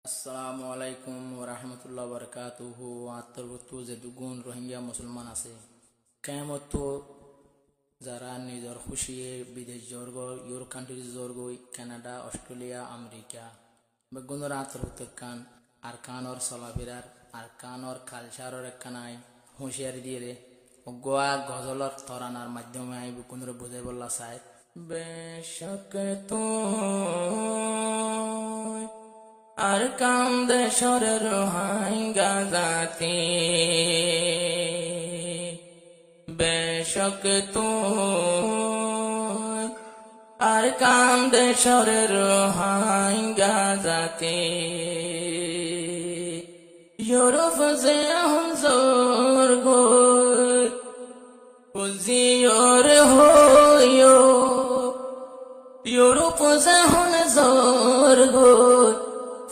আসসালামু আলাইকুম ওরহমতুল্লাহ বরকাতুহু। আন্তর্ভুক্ত যে দুগুণ রোহিঙ্গা মুসলমান আছে কেমত যারা নিজের খুশিয়ে বিদেশ জর্গ ইউরোপ কান্ট্রি জর্গ কানাডা অস্ট্রেলিয়া আমেরিকা বেগুনের আন্তর্ভুক্ত কান আর কানর চলাফেরার আর কানর কালচারের একখানাই হুঁশিয়ারি দিয়ে গোয়া গজলর তরানার মাধ্যমে আই বেগুনের বুঝাই বললা চাই বেশক তো আর কান্দে সরের রোহিঙ্গা জাতি বেশক তো আর কান্দে সরের রোহিঙ্গা জাতি ইউরোপ যে হুজুর গো পুজিওর হইও ইউরোপ যে হুজুর গো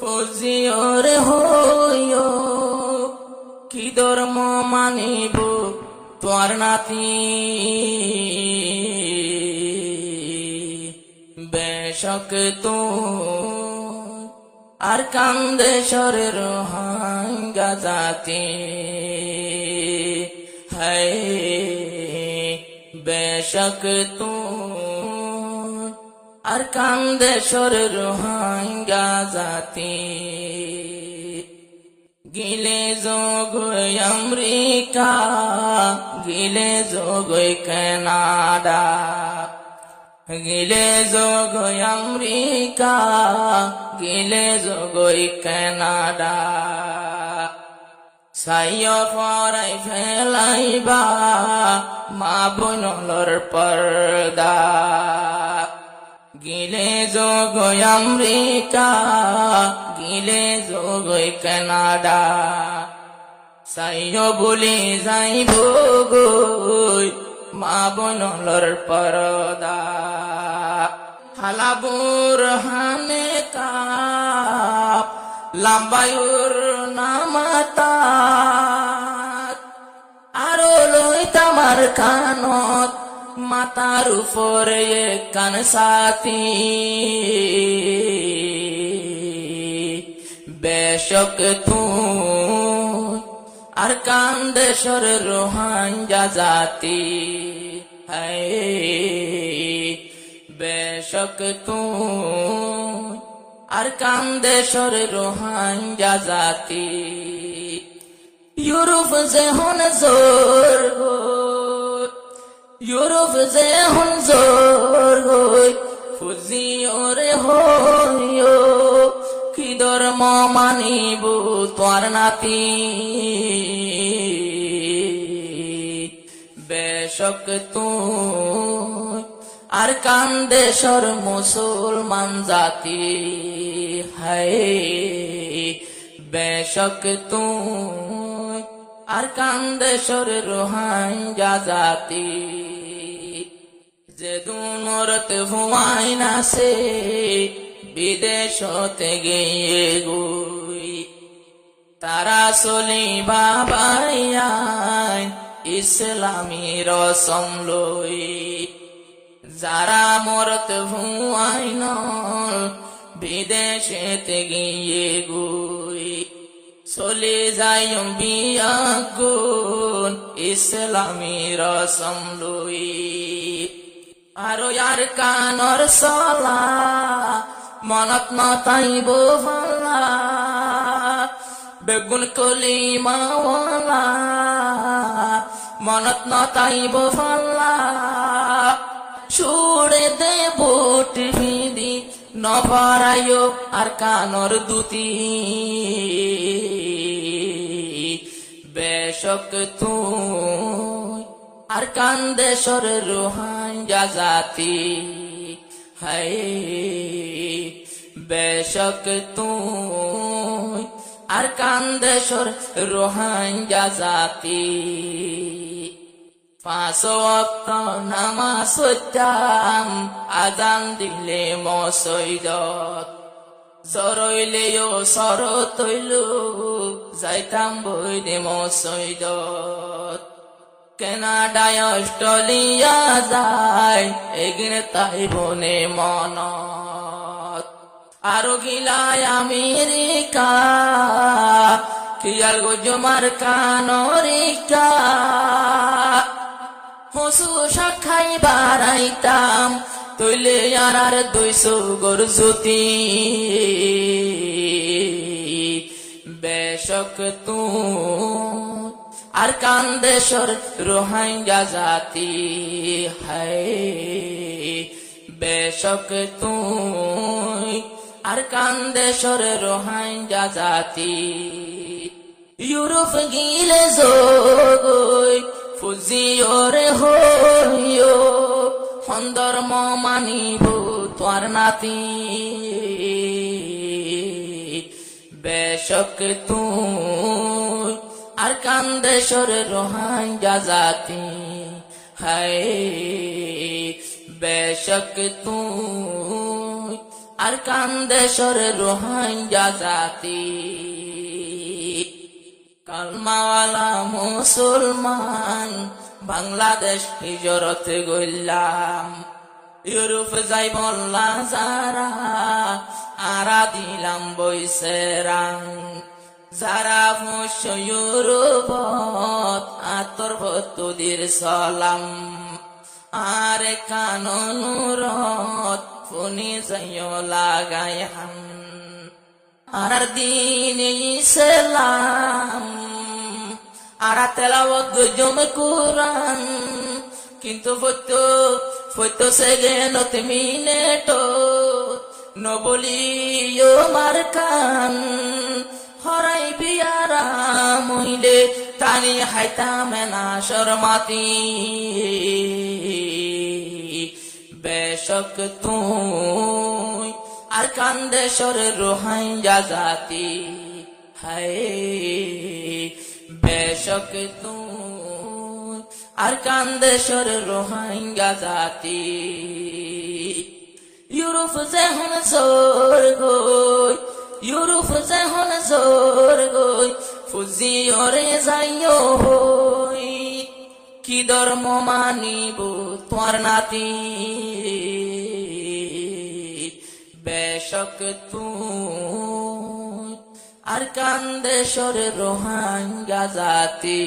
ফজিওর হইও কি ধর্ম মানিব তোর নাতি বেশক তো আর কান্দে সরের রোহিঙ্গা জাতি হায় বেশক তো আর কান্দে সরের রোহিঙ্গা জাতি গিলে যোগই আমেরিকা গিলে যোগই কানাডা গিলে যোগই আমেরিকা গিলে যোগই কানাডা সাইয় পরাই ফেলাইবা মা বোনলর পর্দা গিলে যোগই আমেরিকা গিলে যোগই কানাডা সাইয় বলি যাইব গই মা বোনলর পরদা হালাবুর হানে কাপ লাম্বায়ুর নামাতা আরো লই তামার কানত মাতার উপরে কান সাথী বেশক তুই আর কান্দে সরের রোহিঙ্গা জাতি হায় বেশক তুই আর কান্দে সরের রোহিঙ্গা জাতি ইউরোপ যে হন জোর গো ইউরোপ যে হুজুর গই ফুজিওর হইও কি ধর্ম মানিব তোর নাতি বেশক তুই আর কান্দে সর মুসলমান জাতি হায় বেশক তুই আর কান্দে সরের রোহিঙ্গা জাতি যে দুনরত ভুয়াই নাসে বিদেশতে গিয়ে গুই তারা চলি বাবাই ইসলামী রসম লই যারা মরত ভুয়াই নল বিদেশেতে গিয়ে গুই চলে যাই বিয়া গুন ইসলামী রসম লই আরো আর কানর সলা মনত নতাইব ভালা বেগুন কলি মাওয়ালা মনত নতাইব ভালা সুরে দে বুট ভিদি নভরাইও আর কানর দুতি বেশক তুই আর কান্দে সরের রোহিঙ্গা জাতি হায় বেশক তুই আর কান্দে সরের রোহিঙ্গা জাতি পাঁচ ওয়াক্ত নামাজ পড়তাম আজান দিলে মসজিদত জরইলেও শরত হইল যাইতাম বইলে মসজিদত কানাডায় অস্ট্রেলিয়া যায় এগিনে তাই বনে মনত আরো গিলায় আমেরিকা কিয়াল গজমার কানরিকা হসু শাখাই বাড়াইতাম তৈলে আর 200 গরজতি বেশক তুই আর কান্দেশ্বর রোহিঙ্গা জাতি হায় বেশক তুই আর কান্দেশ্বর রোহিঙ্গা জাতি ইউরোপ গিলে যোগই ফুজিওরে হইও ধর্ম মানিব তোর নাতি বেশক তুই আর কান্দেশ্বর রোহিঙ্গা জাতি হায় বেশক তুই আর কান্দেশ্বর রোহিঙ্গা জাতি কালমাওয়ালা মুসলমান বাংলাদেশ হিজরত গইলাম ইউরোপ যাই বললা যারা আরা দিলাম বৈসেরাং যারা ফুস ইউরোপত আতর্বতুদির সলাম আরে কানুরত ফুনি যাইও লাগাই হান আর দিন ইসলাম আর তেলাওয়াত গজম কুরআন কিন্তু ফটো সেকেন্ড মিনিট নবলিও মারকান হরাই বিয়ারা মহিলে টানি হাইতাম না শরমাতি বেশক তুই আর কান্দেশ্বর রোহিঙ্গা জাতি হায় বেশক তুই আর কান্দেশ্বর রোহিঙ্গা জাতি ইউরোপ যেহন জোর গই ইউরোপ যেহন জোর গই ফুজিওরে যাইও হই কি ধর্ম মানিব তোর নাতি বেশক তুই আর কান্দেশ্বর রোহিঙ্গা জাতি